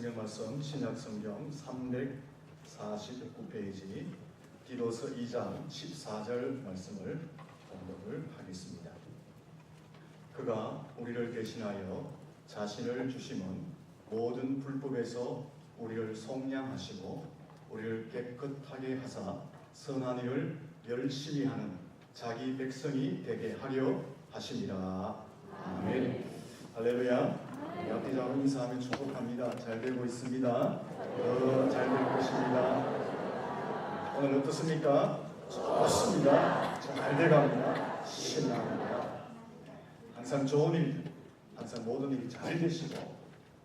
성경 말씀 신약 성경 349페이지 디도서 2장 14절 말씀을 공독을 하겠습니다. 그가 우리를 대신하여 자신을 주심은 모든 불법에서 우리를 속량하시고 우리를 깨끗하게 하사 선한 일을 열심히 하는 자기 백성이 되게 하려 하심이라. 아멘. 할렐루야. 앞뒤 잡고 인사하며 축복합니다. 잘 되고 있습니다. 잘 될 것입니다. 오늘 어떻습니까? 좋습니다. 잘 돼갑니다. 신납니다. 항상 좋은 일, 항상 모든 일이 잘 되시고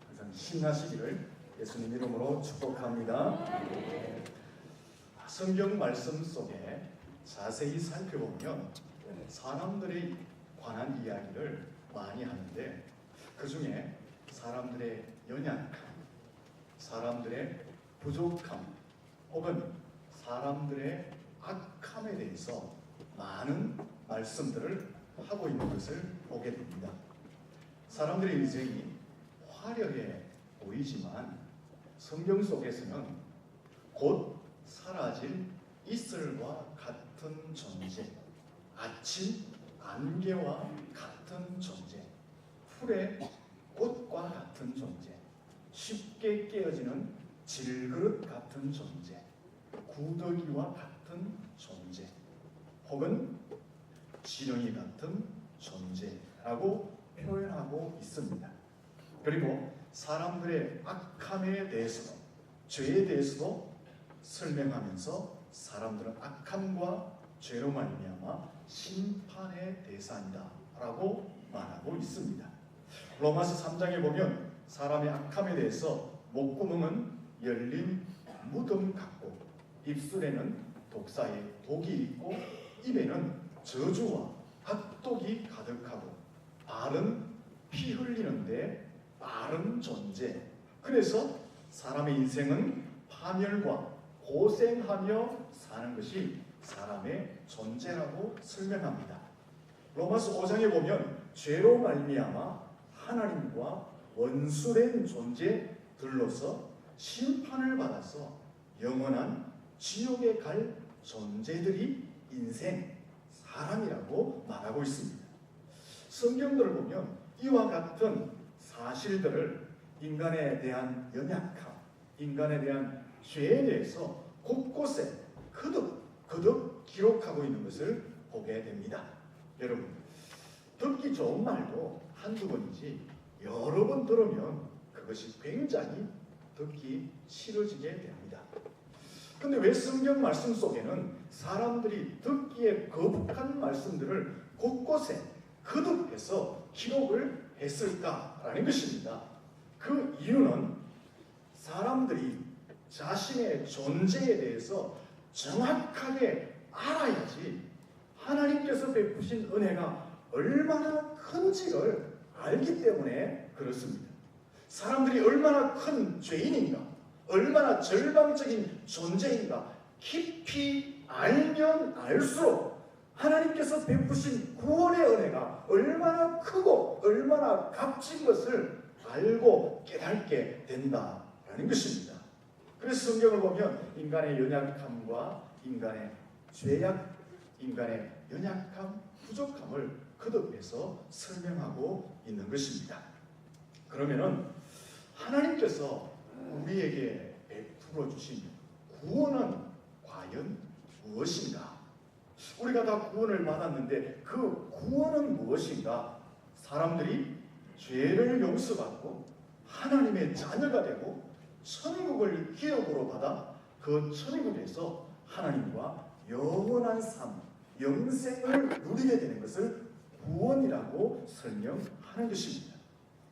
항상 신나시기를 예수님 이름으로 축복합니다. 성경 말씀 속에 자세히 살펴보면 사람들에 관한 이야기를 많이 하는데 그 중에 사람들의 연약함, 사람들의 부족함 혹은 사람들의 악함에 대해서 많은 말씀들을 하고 있는 것을 보게 됩니다. 사람들의 인생이 화려해 보이지만 성경 속에서는 곧 사라질 이슬과 같은 존재, 아침 안개와 같은 존재, 풀의 꽃과 같은 존재, 쉽게 깨어지는 질그릇 같은 존재, 구더기와 같은 존재, 혹은 지렁이 같은 존재라고 표현하고 있습니다. 그리고 사람들의 악함에 대해서도, 죄에 대해서도 설명하면서 사람들은 악함과 죄로 말미암아 심판의 대상이다 라고 말하고 있습니다. 로마서 3장에 보면 사람의 악함에 대해서 목구멍은 열린 무덤 같고 입술에는 독사의 독이 있고 입에는 저주와 악독이 가득하고 발은 피 흘리는데 빠른 존재. 그래서 사람의 인생은 파멸과 고생하며 사는 것이 사람의 존재라고 설명합니다. 로마서 5장에 보면 죄로 말미암아 하나님과 원수된 존재들로서 심판을 받아서 영원한 지옥에 갈 존재들이 인생, 사람이라고 말하고 있습니다. 성경들을 보면 이와 같은 사실들을 인간에 대한 연약함, 인간에 대한 죄에 대해서 곳곳에 거듭 기록하고 있는 것을 보게 됩니다. 여러분, 듣기 좋은 말도 한두 번이지 여러 번 들으면 그것이 굉장히 듣기 싫어지게 됩니다. 근데 왜 성경 말씀 속에는 사람들이 듣기에 거북한 말씀들을 곳곳에 거듭해서 기록을 했을까라는 것입니다. 그 이유는 사람들이 자신의 존재에 대해서 정확하게 알아야지 하나님께서 베푸신 은혜가 얼마나 큰지를 알기 때문에 그렇습니다. 사람들이 얼마나 큰 죄인인가, 얼마나 절망적인 존재인가 깊이 알면 알수록 하나님께서 베푸신 구원의 은혜가 얼마나 크고 얼마나 값진 것을 알고 깨닫게 된다라는 것입니다. 그래서 성경을 보면 인간의 연약함과 인간의 죄악, 인간의 연약함, 부족함을 거듭해서 설명하고 있는 것입니다. 그러면은 하나님께서 우리에게 베풀어 주신 구원은 과연 무엇인가? 우리가 다 구원을 받았는데 그 구원은 무엇인가? 사람들이 죄를 용서받고 하나님의 자녀가 되고 천국을 기업으로 받아 그 천국에서 하나님과 영원한 삶, 영생을 누리게 되는 것을 구원이라고 설명하는 것입니다.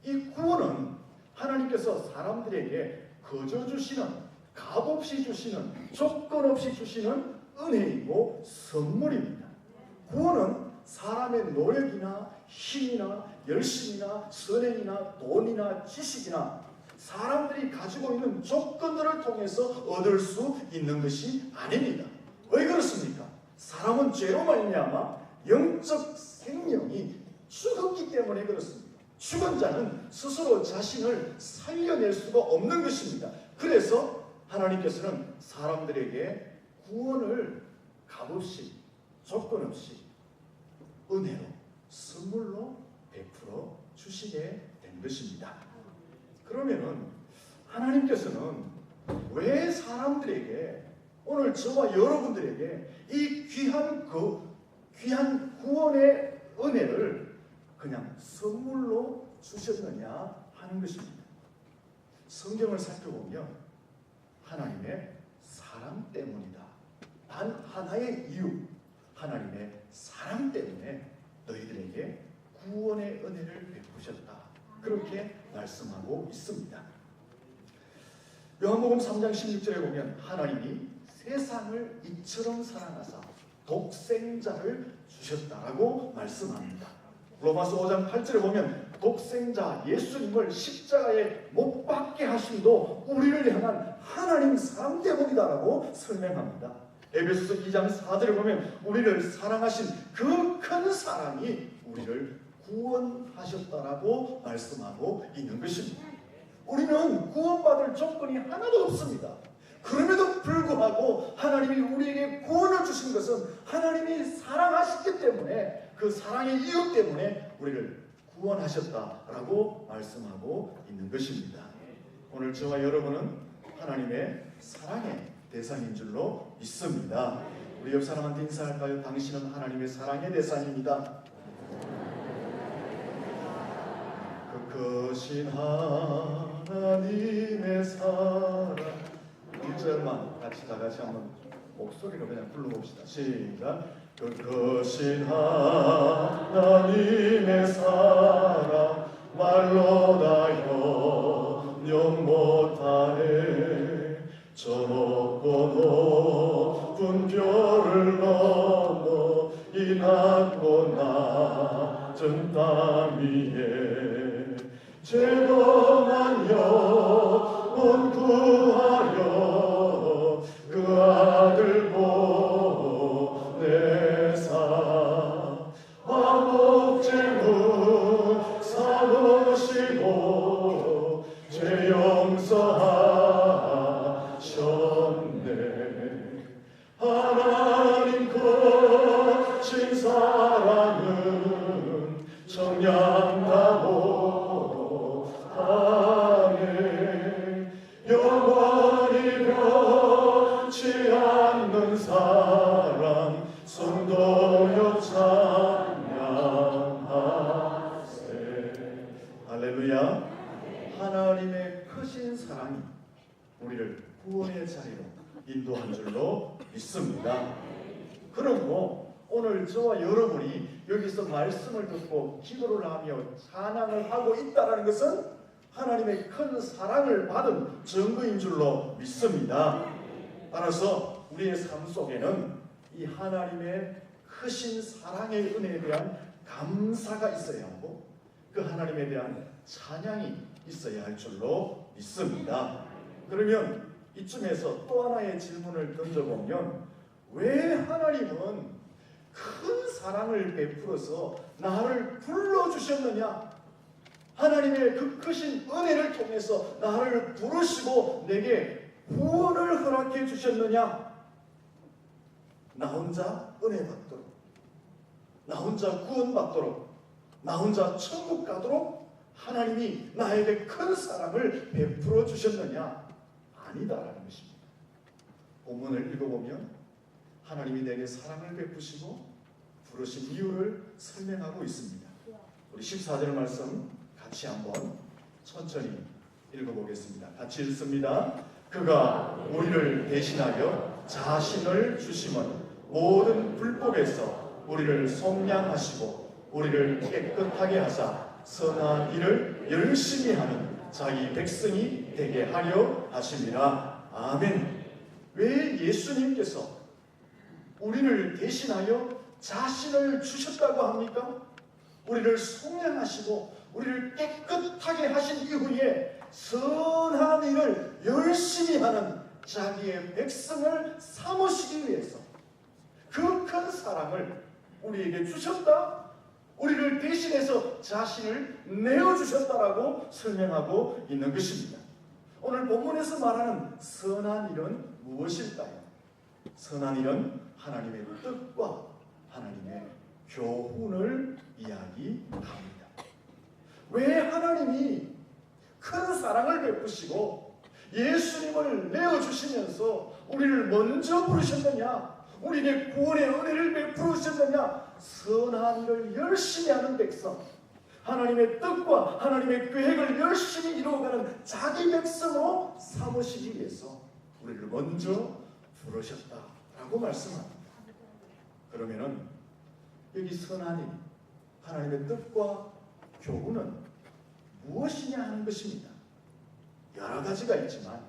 이 구원은 하나님께서 사람들에게 거저 주시는, 값없이 주시는, 조건 없이 주시는 은혜이고 선물입니다. 구원은 사람의 노력이나 힘이나 열심이나 선행이나 돈이나 지식이나 사람들이 가지고 있는 조건들을 통해서 얻을 수 있는 것이 아닙니다. 왜 그렇습니까? 사람은 죄로 말미암아 영적 생명이 죽었기 때문에 그렇습니다. 죽은 자는 스스로 자신을 살려낼 수가 없는 것입니다. 그래서 하나님께서는 사람들에게 구원을 값없이 조건 없이 은혜로 선물로 베풀어 주시게 된 것입니다. 그러면은 하나님께서는 왜 사람들에게 오늘 저와 여러분들에게 이 귀한 구원의 은혜를 그냥 선물로 주셨느냐 하는 것입니다. 성경을 살펴보면 하나님의 사랑 때문이다. 단 하나의 이유, 하나님의 사랑 때문에 너희들에게 구원의 은혜를 베푸셨다. 그렇게 말씀하고 있습니다. 요한복음 3장 16절에 보면 하나님이 세상을 이처럼 사랑하사 독생자를 주셨다라고 말씀합니다. 로마서 5장 8절에 보면 독생자 예수님을 십자가에 못 박게 하심도 우리를 향한 하나님 사랑 때문이다라고 설명합니다. 에베소서 2장 4절에 보면 우리를 사랑하신 그 큰 사랑이 우리를 구원하셨다라고 말씀하고 있는 것입니다. 우리는 구원받을 조건이 하나도 없습니다. 그럼에도 불구하고 하나님이 우리에게 구원을 주신 것은 하나님이 사랑하셨기 때문에 그 사랑의 이유 때문에 우리를 구원하셨다라고 말씀하고 있는 것입니다. 오늘 저와 여러분은 하나님의 사랑의 대상인 줄로 믿습니다. 우리 옆 사람한테 인사할까요? 당신은 하나님의 사랑의 대상입니다. 그 크신 하나님의 사랑 1절만 같이 다 같이 한번 목소리로 그냥 불러봅시다. 시작. 그 크신 하나님의 사랑 말로 다 형용 못하네. 저 높고 높은 별을 넘어 이 낮고 낮은 땅 위에 죄범한 영혼 구하려 그 아들 보내사 화목제물 삼으시고 죄 용서하셨네. 하나님 거친 사랑은 청량하고 하네. 영원히 변치 않는 사랑 성도여 찬양하세. 할렐루야. 하나님의 크신 사랑이 우리를 구원의 자리로 인도한 줄로 믿습니다. 그러므로 오늘 저와 여러분이 여기서 말씀을 듣고 기도를 하며 찬양을 하고 있다는 것은 하나님의 큰 사랑을 받은 증거인 줄로 믿습니다. 따라서 우리의 삶 속에는 이 하나님의 크신 사랑의 은혜에 대한 감사가 있어야 하고 그 하나님에 대한 찬양이 있어야 할 줄로 믿습니다. 그러면 이쯤에서 또 하나의 질문을 던져보면 왜 하나님은 큰 사랑을 베풀어서 나를 불러주셨느냐? 하나님의 그 크신 은혜를 통해서 나를 부르시고 내게 구원을 허락해 주셨느냐? 나 혼자 은혜 받도록, 나 혼자 구원 받도록, 나 혼자 천국 가도록 하나님이 나에게 큰 사랑을 베풀어 주셨느냐? 아니다라는 것입니다. 본문을 읽어보면 하나님이 내게 사랑을 베푸시고 부르신 이유를 설명하고 있습니다. 우리 14절 말씀 같이 한번 천천히 읽어보겠습니다. 같이 읽습니다. 그가 우리를 대신하여 자신을 주심은 모든 불법에서 우리를 속량하시고 우리를 깨끗하게 하사 선한 일을 열심히 하는 자기 백성이 되게 하려 하심이라. 아멘. 왜 예수님께서 우리를 대신하여 자신을 주셨다고 합니까? 우리를 속량하시고 우리를 깨끗하게 하신 이후에 선한 일을 열심히 하는 자기의 백성을 삼으시기 위해서 그 큰 사랑을 우리에게 주셨다? 우리를 대신해서 자신을 내어주셨다라고 설명하고 있는 것입니다. 오늘 본문에서 말하는 선한 일은 무엇일까요? 선한 일은 하나님의 뜻과 하나님의 교훈을 이야기합니다. 왜 하나님이 큰 사랑을 베푸시고 예수님을 내어주시면서 우리를 먼저 부르셨느냐? 우리에게 구원의 은혜를 베푸셨느냐? 선한 일을 열심히 하는 백성, 하나님의 뜻과 하나님의 계획을 열심히 이루어가는 자기 백성으로 삼으시기 위해서 우리를 먼저 부르셨다라고 말씀합니다. 그러면은 여기 선한 일, 하나님의 뜻과 교훈은 무엇이냐 하는 것입니다. 여러 가지가 있지만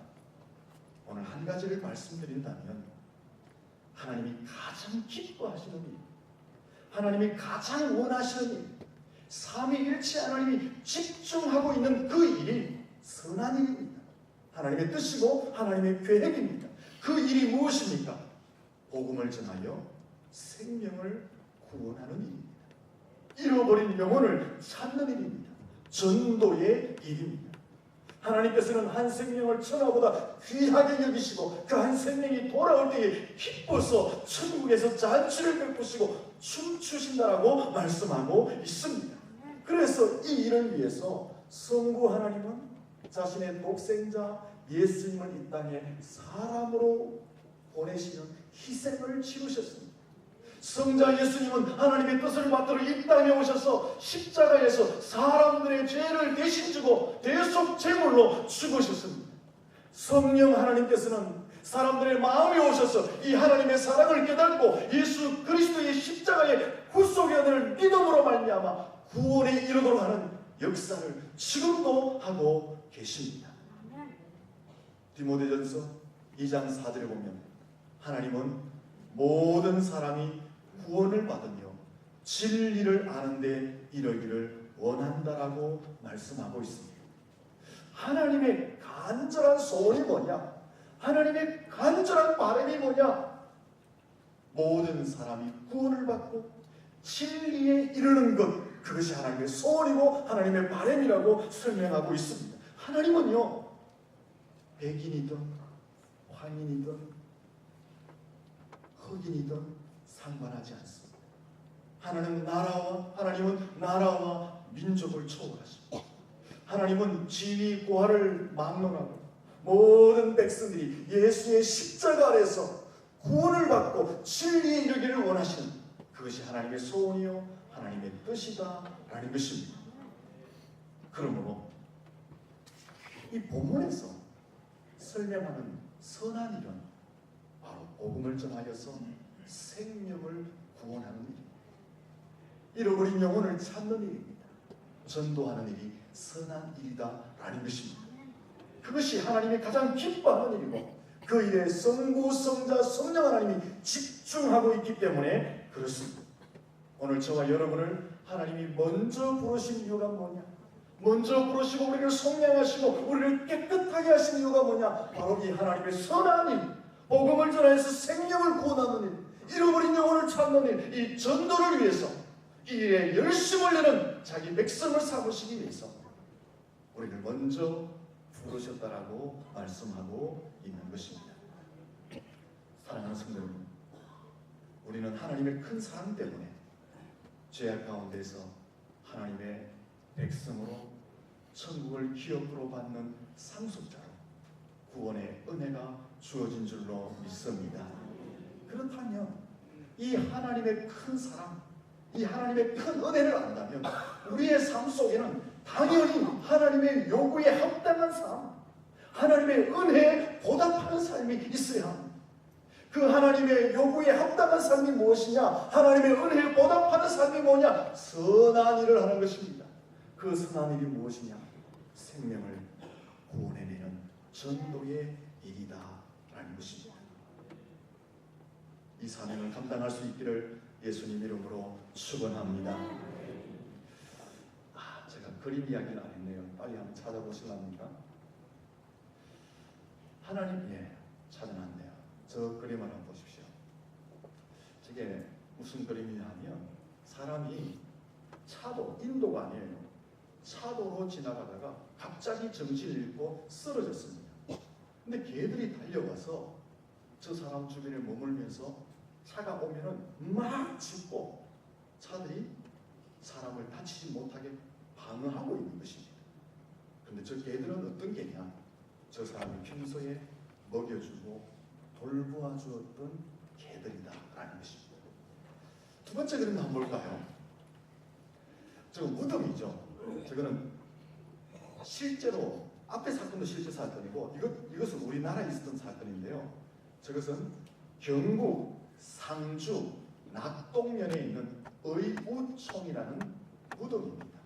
오늘 한 가지를 말씀드린다면 하나님이 가장 기뻐하시는 일, 하나님이 가장 원하시는 일, 삼위일체 하나님이 집중하고 있는 그 일이 선한 일입니다. 하나님의 뜻이고 하나님의 계획입니다. 그 일이 무엇입니까? 복음을 전하여 생명을 구원하는 일입니다. 잃어버린 영혼을 찾는 일입니다. 전도의 일입니다. 하나님께서는 한 생명을 천하보다 귀하게 여기시고 그 한 생명이 돌아올 때에 기뻐서 천국에서 잔치를 베푸시고 춤추신다라고 말씀하고 있습니다. 그래서 이 일을 위해서 성부 하나님은 자신의 독생자 예수님을 이 땅에 사람으로 보내시는 희생을 치르셨습니다. 성자 예수님은 하나님의 뜻을 받들어 이 땅에 오셔서 십자가에서 사람들의 죄를 대신 지고 대속 제물로 죽으셨습니다. 성령 하나님께서는 사람들의 마음에 오셔서 이 하나님의 사랑을 깨닫고 예수 그리스도의 십자가의 구속의 은혜를 믿음으로 말미암아 구원에 이르도록 하는 역사를 지금도 하고 계십니다. 디모데전서 2장 4절에 보면 하나님은 모든 사람이 구원을 받으며 진리를 아는데 이르기를 원한다라고 말씀하고 있습니다. 하나님의 간절한 소원이 뭐냐? 하나님의 간절한 바람이 뭐냐? 모든 사람이 구원을 받고 진리에 이르는 것, 그것이 하나님의 소원이고 하나님의 바람이라고 설명하고 있습니다. 하나님은요, 백인이든 황인이든 흑인이든 상관하지 않습니다. 하나님은 나라와 민족을 초월하십니다. 하나님은 지위 고하를 막론하고 모든 백성들이 예수의 십자가 아래서 구원을 받고 진리에 이르기를 원하시는 그것이 하나님의 소원이요 하나님의 뜻이다라는 것입니다. 그러므로 이 본문에서 설명하는 선한 일은 바로 복음을 전하여서 생명을 구원하는 일입니다. 잃어버린 영혼을 찾는 일입니다. 전도하는 일이 선한 일이다라는 것입니다. 그것이 하나님이 가장 기뻐하는 일이고 그 일에 성부, 성자, 성령 하나님이 집중하고 있기 때문에 그렇습니다. 오늘 저와 여러분을 하나님이 먼저 부르신 이유가 뭐냐? 먼저 부르시고 우리를 속량하시고 우리를 깨끗하게 하신 이유가 뭐냐? 바로 이 하나님의 선한 일, 복음을 전해서 생명을 구원하는 일, 잃어버린 영혼을 찾는 일, 이 전도를 위해서 이 일에 열심을 내는 자기 백성을 삼으시기 위해서 우리를 먼저 부르셨다라고 말씀하고 있는 것입니다. 사랑하는 성도 여러분, 우리는 하나님의 큰 사랑 때문에 죄악 가운데서 하나님의 백성으로 천국을 기업으로 받는 상속자로 구원의 은혜가 주어진 줄로 믿습니다. 그렇다면 이 하나님의 큰 사랑, 이 하나님의 큰 은혜를 안다면 우리의 삶 속에는 당연히 하나님의 요구에 합당한 삶, 하나님의 은혜에 보답하는 삶이 있어야 합니다. 그 하나님의 요구에 합당한 삶이 무엇이냐? 하나님의 은혜에 보답하는 삶이 뭐냐? 선한 일을 하는 것입니다. 그 선한 일이 무엇이냐? 생명을 구원해내는 전도의 일이다라는 것입니다. 이 사명을 감당할 수 있기를 예수님 이름으로 축원합니다. 제가 그림 이야기를 안 했네요. 빨리 한번 찾아보실랍니까? 하나님, 찾아놨네요. 저 그림을 한번 보십시오. 저게 무슨 그림이냐 하면 사람이 차도, 인도가 아니에요. 차도로 지나가다가 갑자기 정신을 잃고 쓰러졌습니다. 근데 개들이 달려와서 저 사람 주변에 머물면서 차가 오면은 막 짖고 차들이 사람을 다치지 못하게 방어하고 있는 것입니다. 그런데 저 개들은 어떤 개냐? 저 사람이 평소에 먹여주고 돌보아 주었던 개들이다라는 것입니다. 두 번째 그림 한번 볼까요? 저거 무덤이죠. 저거는 실제로 앞에 사건도 실제 사건이고 이것은 우리나라에 있었던 사건인데요. 저것은 경북 상주 낙동면에 있는 의우총이라는 무덤입니다.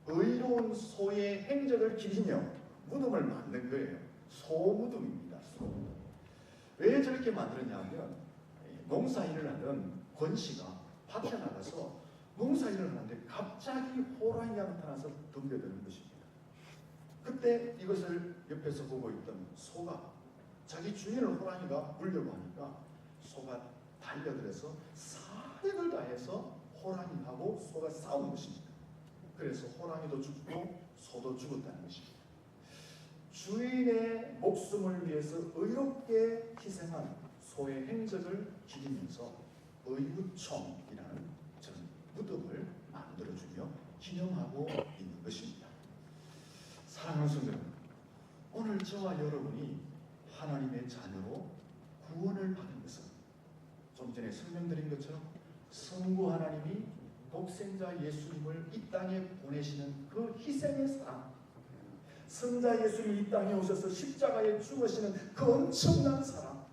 의로운 소의 행적을 기리며 무덤을 만든 거예요. 소무덤입니다. 소무덤. 왜 저렇게 만들었냐면 농사일을 하던 권씨가 밭에 나가서 농사일을 하는데 갑자기 호랑이가 나타나서 덤벼드는 것입니다. 그때 이것을 옆에서 보고 있던 소가 자기 주인을 호랑이가 물려고 하니까 소가 달려들어서 사력을 다해서 호랑이하고 소가 싸운 것입니다. 그래서 호랑이도 죽고 소도 죽었다는 것입니다. 주인의 목숨을 위해서 의롭게 희생한 소의 행적을 기리면서 의우총이라는 무덤을 만들어주며 기념하고 있는 것입니다. 사랑하는 성도 여러분, 오늘 저와 여러분이 하나님의 자녀로 구원을 받은 것은 좀 전에 설명드린 것처럼 성부 하나님이 독생자 예수님을 이 땅에 보내시는 그 희생의 사랑, 성자 예수님이 이 땅에 오셔서 십자가에 죽으시는 그 엄청난 사랑,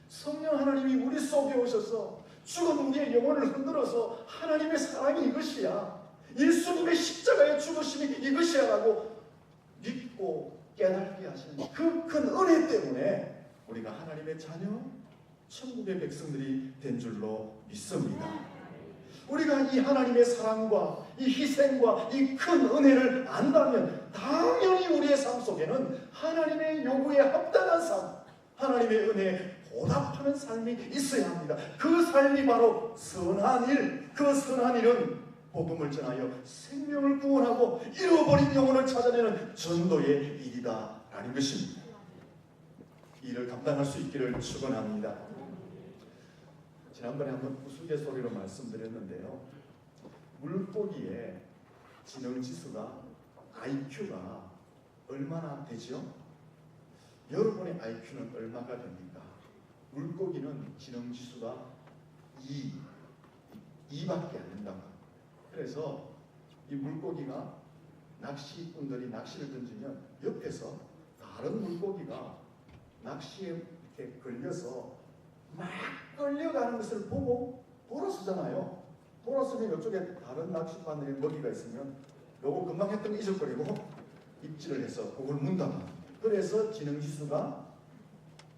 성령 하나님이 우리 속에 오셔서 죽은 우리의 영혼을 흔들어서 하나님의 사랑이 이것이야, 예수님의 십자가의 죽으심이 이것이야 라고 믿고 깨닫게 하시는 그 큰 은혜 때문에 우리가 하나님의 자녀, 천국의 백성들이 된 줄로 믿습니다. 우리가 이 하나님의 사랑과 이 희생과 이 큰 은혜를 안다면 당연히 우리의 삶 속에는 하나님의 요구에 합당한 삶, 하나님의 은혜에 보답하는 삶이 있어야 합니다. 그 삶이 바로 선한 일, 그 선한 일은 복음을 전하여 생명을 구원하고 잃어버린 영혼을 찾아내는 전도의 일이다라는 것입니다. 이 일을 감당할 수 있기를 축원합니다. 지난번에 한번 우스갯소리로 말씀드렸는데요. 물고기의 지능지수가 IQ가 얼마나 되죠? 여러분의 IQ는 얼마가 됩니까? 물고기는 지능지수가 2밖에 안 된다고. 그래서 이 물고기가 낚시꾼들이 낚시를 던지면 옆에서 다른 물고기가 낚시에 이렇게 걸려서 막 끌려가는 것을 보고 돌아서잖아요. 돌아서면 이쪽에 다른 낚시꾼들의 먹이가 있으면 요거 금방 했던 거 잊어버리고 입질을 해서 그걸 문담아. 그래서 지능지수가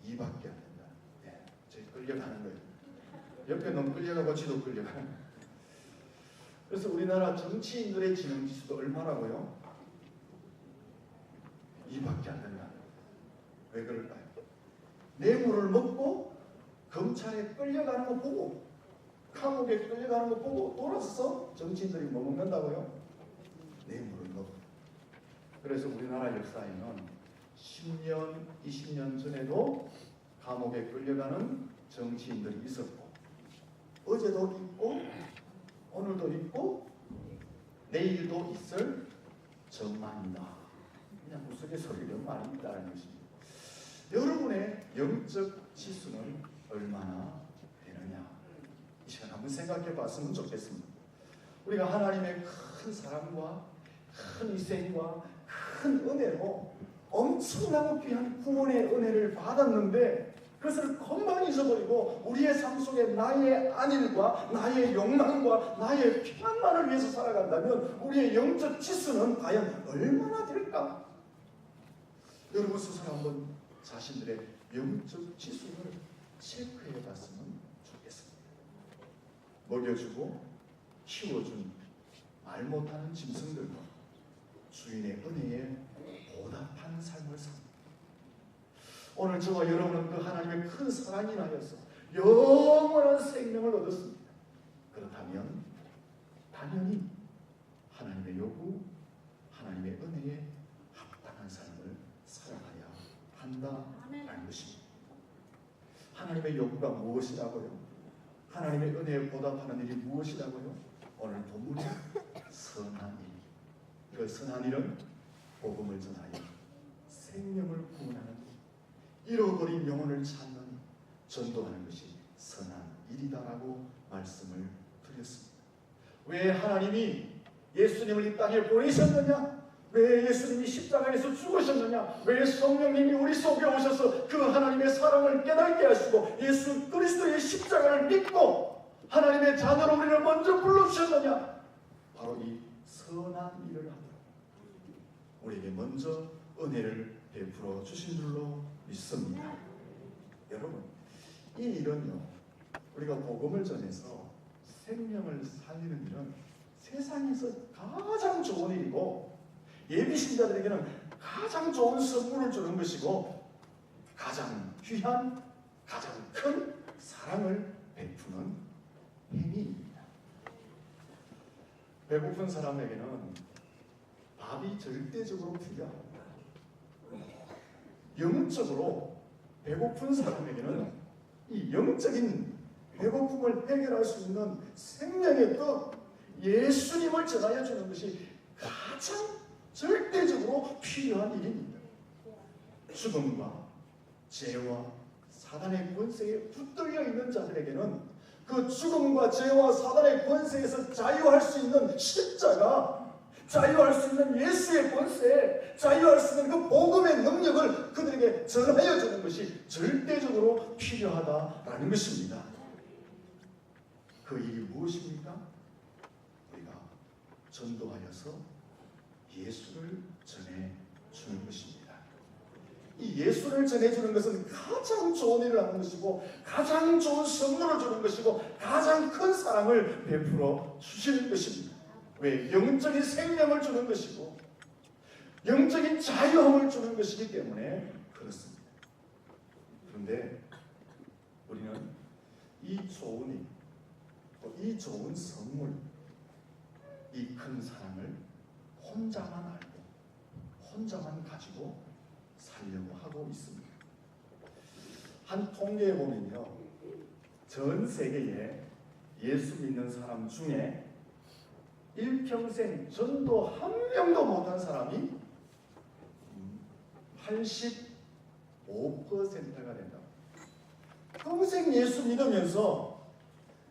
2밖에 안 된다. 네, 저희 끌려가는 거예요. 옆에 놈 끌려가고 지도 끌려가는 거예요. 그래서 우리나라 정치인들의 지능지수도 얼마라고요? 2밖에 안 된다. 왜 그럴까요? 뇌물을 먹고 검찰에 끌려가는 거 보고, 감옥에 끌려가는 거 보고 돌아서 정치인들이 뭐 먹는다고요? 뇌물을 먹고. 그래서 우리나라 역사에는 10년, 20년 전에도 감옥에 끌려가는 정치인들이 있었고, 어제도 있고 오늘도 있고 내일도 있을 전망이다. 그냥 우스갯소리로 말이 있다는 것입니다. 여러분의 영적 지수는 얼마나 되느냐, 이 시간 한번 생각해 봤으면 좋겠습니다. 우리가 하나님의 큰 사랑과 큰 희생과 큰 은혜로 엄청나고 귀한 구원의 은혜를 받았는데 그것을 금방 잊어버리고 우리의 삶 속에 나의 안일과 나의 욕망과 나의 평안만을 위해서 살아간다면 우리의 영적 지수는 과연 얼마나 될까? 여러분 스스로 한번 자신들의 영적 지수를 체크해 봤으면 좋겠습니다. 먹여주고 키워준 말 못하는 짐승들과 주인의 은혜에 보답하는 삶을 삽니다. 오늘 저와 여러분은 그 하나님의 큰 사랑이 인하여서 영원한 생명을 얻었습니다. 그렇다면 당연히 보다라는 것입니다. 하나님의 요구가 무엇이라고요? 하나님의 은혜에 보답하는 일이 무엇이라고요? 오늘 본문은 선한 일. 그 선한 일은 복음을 전하여 생명을 구원하는 일, 잃어버린 영혼을 찾는 전도하는 것이 선한 일이다라고 말씀을 드렸습니다. 왜 하나님이 예수님을 이 땅에 보내셨느냐? 왜 예수님이 십자가에서 죽으셨느냐? 왜 성령님이 우리 속에 오셔서 그 하나님의 사랑을 깨닫게 하시고 예수 그리스도의 십자가를 믿고 하나님의 자녀로 우리를 먼저 불러주셨느냐? 바로 이 선한 일을 하도록 우리에게 먼저 은혜를 베풀어 주신 줄로 믿습니다. 여러분, 이 일은요, 우리가 복음을 전해서 생명을 살리는 일은 세상에서 가장 좋은 일이고 예비신자들에게는 가장 좋은 선물을 주는 것이고 가장 귀한, 가장 큰 사랑을 베푸는 행위입니다. 배고픈 사람에게는 밥이 절대적으로 필요합니다. 영적으로 배고픈 사람에게는 이 영적인 배고픔을 해결할 수 있는 생명의 떡 예수님을 전하여 주는 것이 가장 절대적으로 필요한 일입니다. 죽음과 죄와 사단의 권세에 붙들려 있는 자들에게는 그 죽음과 죄와 사단의 권세에서 자유할 수 있는 십자가, 자유할 수 있는 예수의 권세, 자유할 수 있는 그 복음의 능력을 그들에게 전하여 주는 것이 절대적으로 필요하다라는 것입니다. 그 일이 무엇입니까? 우리가 전도하여서 예수를 전해주는 것입니다. 이 예수를 전해주는 것은 가장 좋은 일을 하는 것이고 가장 좋은 선물을 주는 것이고 가장 큰 사랑을 베풀어 주시는 것입니다. 왜? 영적인 생명을 주는 것이고 영적인 자유함을 주는 것이기 때문에 그렇습니다. 그런데 우리는 이 좋은 일, 이 좋은 선물, 이 큰 사랑을 혼자만 알고 혼자만 가지고 살려고 하고 있습니다. 한 통계에 보면요, 전 세계에 예수 믿는 사람 중에 일평생 전도 한 명도 못한 사람이 85%가 된다. 평생 예수 믿으면서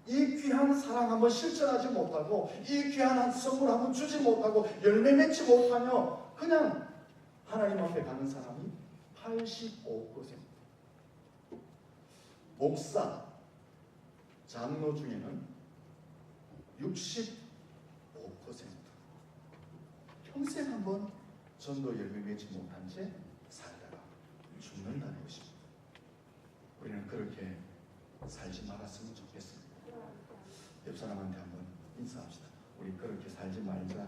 이 귀한 사랑 한번 실천하지 못하고 이 귀한 선물 한번 주지 못하고 열매 맺지 못하며 그냥 하나님 앞에 가는 사람이 85%. 목사, 장로 중에는 65%. 평생 한번 전도 열매 맺지 못한 채 살다가 죽는다는 것입니다. 우리는 그렇게 살지 말았으면 좋겠습니다. 옆 사람한테 한번 인사합시다. 우리 그렇게 살지 말자.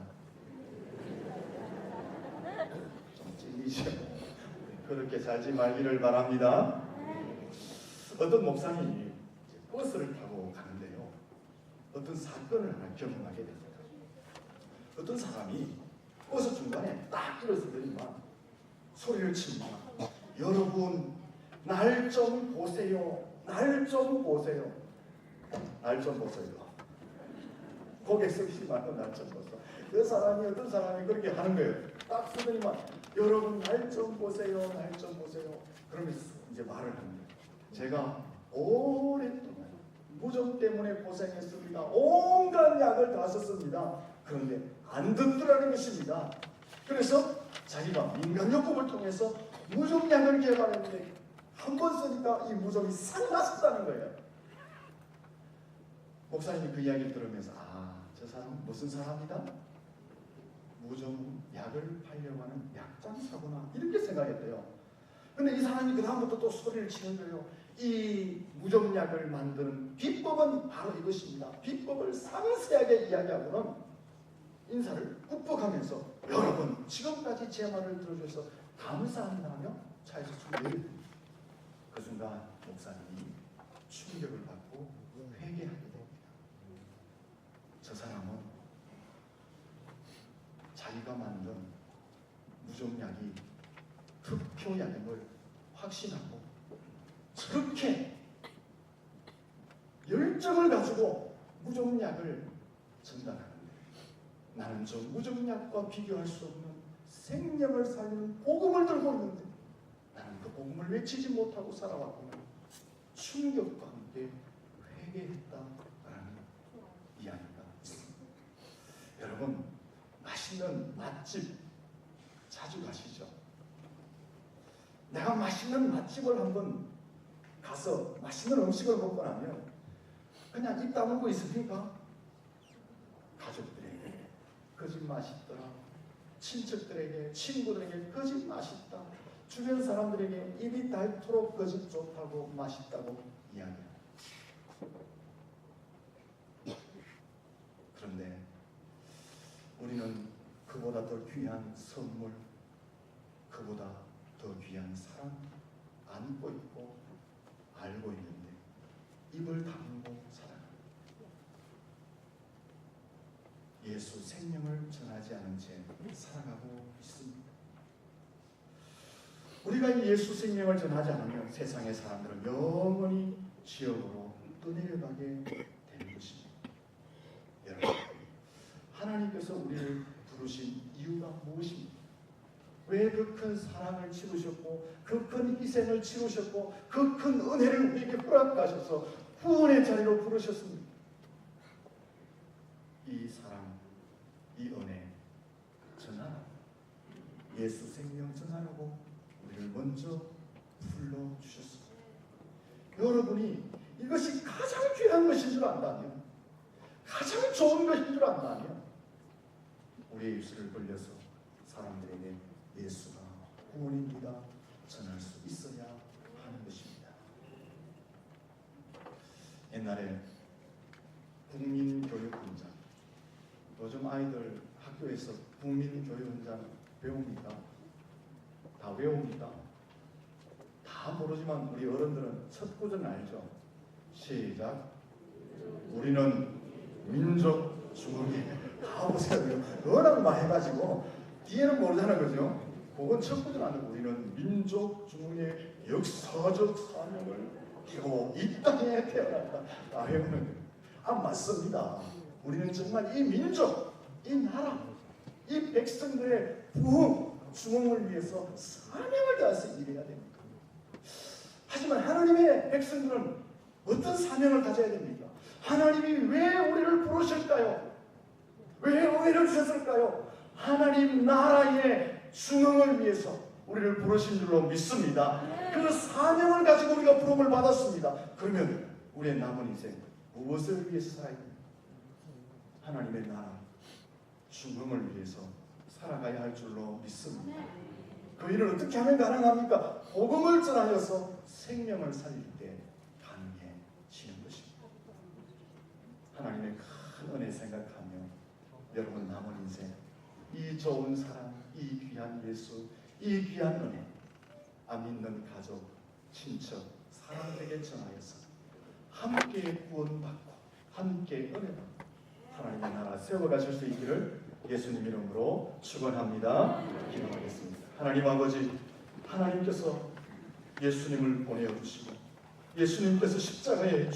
좀 찔리죠? 그렇게 살지 말기를 바랍니다. 어떤 목사님이 버스를 타고 가는데요, 어떤 사건을 하나 경험하게 됩니다. 어떤 사람이 버스 중간에 딱 일어서더니만 소리를 칩니다. 여러분, 날 좀 보세요. 날 좀 보세요. 날 좀 보세요. 고개 숙이지 말고 날 좀 보세요. 그 사람이, 어떤 사람이 그렇게 하는 거예요. 딱 쓰더니만 여러분, 날 좀 보세요. 날 좀 보세요. 그러면서 이제 말을 합니다. 제가 오랫동안 무좀 때문에 고생했습니다. 온갖 약을 다 썼습니다. 그런데 안 듣더라는 것입니다. 그래서 자기가 민간요법을 통해서 무좀약을 개발했는데 한 번 쓰니까 이 무좀이 싹 났었다는 거예요. 목사님이 그 이야기를 들으면서 저 사람은 무슨 사람이다? 무좀약을 팔려고 하는 약장사구나 이렇게 생각했대요. 근데 이 사람이 그 다음부터 또 소리를 치는 거예요. 이 무좀약을 만드는 비법은 바로 이것입니다. 비법을 상세하게 이야기하고는 인사를 꾹꾹하면서 여러분, 지금까지 제 말을 들어주셔서 감사한다며 차에서 내립니다. 그 순간 목사님이 충격을 받고 회개하게 됩니다. 저 사람은 자기가 만든 무좀약이 흑표약임을 확신하고 저렇게 열정을 가지고 무정약을 전달하는데, 나는 저 무정약과 비교할 수 없는 생명을 살리는 복음을 들고 있는데 나는 그 복음을 외치지 못하고 살아왔구나. 충격과 함께 회개했다라는 이야기가 있습니다. 여러분, 맛있는 맛집 자주 가시죠? 내가 맛있는 맛집을 한번 가서 맛있는 음식을 먹고 나면 그냥 입 다물고 있습니까? 가족들에게 거짓 맛있더라, 친척들에게, 친구들에게 거짓 맛있다, 주변 사람들에게 입이 닳도록 거짓 좋다고 맛있다고 이야기합니다. 그런데 우리는 그보다 더 귀한 선물, 그보다 더 귀한 사랑 안고 있고 알고 있는데 입을 다물고 살아갑니다. 예수 생명을 전하지 않은 채 살아가고 있습니다. 우리가 이 예수 생명을 전하지 않으면 세상의 사람들은 영원히 지옥으로 떠내려가게 되는 것입니다. 여러분, 하나님께서 우리를 부르신 이유가 무엇입니까? 왜 그 큰 사랑을 치르셨고 그 큰 희생을 치르셨고 그 큰 은혜를 우리에게 허락하셔서 구원의 자리로 부르셨습니까? 이 사랑, 이 은혜 전하라고, 예수 생명 전하라고 우리를 먼저 불러주셨습니다. 여러분이 이것이 가장 귀한 것인 줄 안다면, 가장 좋은 것인 줄 안다면 우리의 입술을 벌려서 사람들에게 예수가 구원입니다 전할 수 있어야 하는 것입니다. 옛날에 국민교육 현장, 요즘 아이들 학교에서 국민교육 현장 배웁니까? 다 외웁니까? 다 모르지만 우리 어른들은 첫 구절 알죠? 시작. 우리는 민족 중흥이. 다 보세요. 워낙 많이 해가지고 뒤에는 모르잖아요, 그죠? 그건 첫 구절 아니고 우리는 민족 중흥의 역사적 사명을 띠고 이 땅에 태어났다. 다 외우는 거예요. 맞습니다. 우리는 정말 이 민족, 이 나라, 이 백성들의 부흥, 중흥을 위해서 사명을 다해서 일해야 됩니다. 하지만 하나님의 백성들은 어떤 사명을 가져야 됩니까? 하나님이 왜 우리를 부르실까요? 왜 은혜를 주셨을까요? 하나님 나라의 중흥을 위해서 우리를 부르신 줄로 믿습니다. 그 사명을 가지고 우리가 부름을 받았습니다. 그러면 우리의 남은 인생 무엇을 위해서 살아야 됩니까? 하나님의 나라 중흥을 위해서 살아가야 할 줄로 믿습니다. 그 일을 어떻게 하면 가능합니까? 복음을 전하여서 생명을 살릴 때 가능해지는 것입니다. 하나님의 큰 은혜 생각하며 여러분 남은 인생 이 좋은 사랑, 이 귀한 예수, 이 귀한 은혜 안 믿는 가족, 친척, 사람들에게 전하여서 함께 구원받고 함께 은혜받고 하나님의 나라 세워가실 수 있기를 예수님 이름으로 축원합니다. 기도하겠습니다. 하나님 아버지, 하나님께서 예수님을 보내주시고 예수님께서 십자가에